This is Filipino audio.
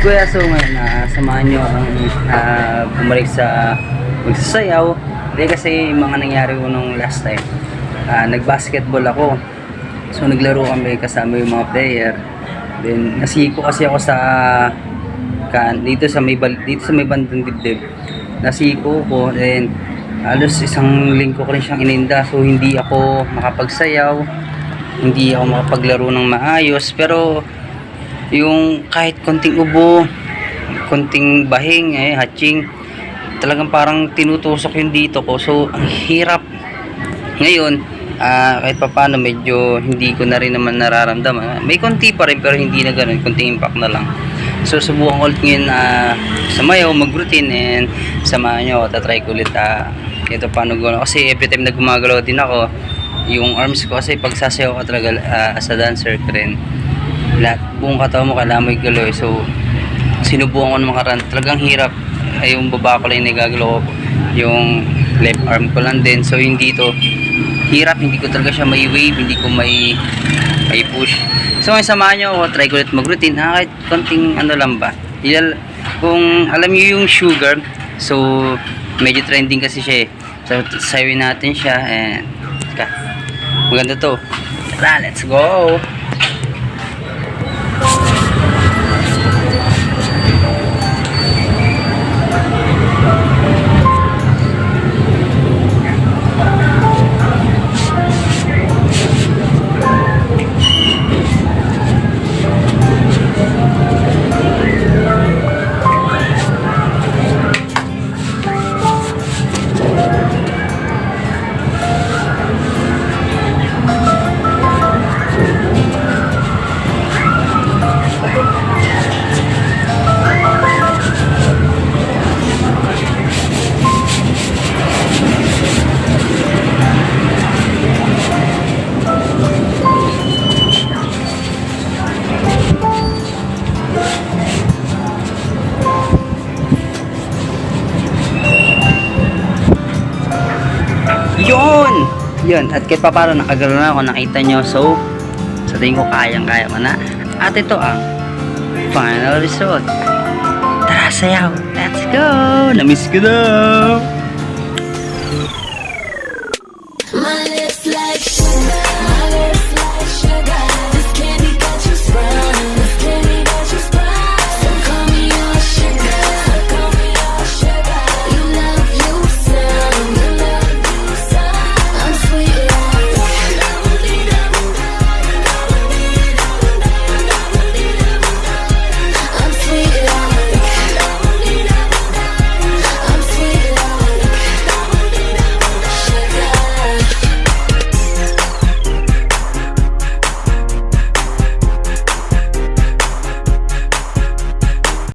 Kuya, so ngayon samahan nyo akong bumalik sa magsasayaw. Hindi kasi yung mga nangyari ko nung last time. Nag-basketball ako. So naglaro kami kasama yung mga player. Then nasiko kasi ako sa dito sa may bandang dibdib. Nasiko ko, then halos isang linggo ko rin siyang ininda. So hindi ako makapagsayaw, hindi ako makapaglaro ng maayos. Pero yung kahit konting ubo, konting bahing, hatching, talagang parang tinutusok yung dito ko. So ang hirap ngayon. Kahit pa paano medyo hindi ko na rin naman nararamdaman, may konti pa rin pero hindi na ganun, konting impact na lang. So subukan ko ulit ngayon sumayaw, mag-routine, and samahan nyo, tatry ko ulit ito paano gano'n, kasi every time na gumagalaw din ako yung arms ko, kasi pag sasayaw ka talaga as a dancer rin, lahat buong katawan mo kailangan mo igalaw. So sinubukan ko naman karan, talagang hirap. Yung baba ko lang yung nagagalaw ko, yung left arm ko lang din. So yung dito hirap, hindi ko talaga siya may wave, hindi ko may push. So ngayon samahan nyo ako, try ko ulit mag-routine, kahit konting ano lang ba. Kung alam nyo yung Sugar, so medyo trending kasi siya So sayawin natin siya, and maganda to. Tara, let's go! Yun, at kahit pa paano nakagalo na ako, nakita nyo. So sa tingin ko kayang-kaya ko na. At ito ang final result. Tara, sayaw, let's go! Namiss ko na!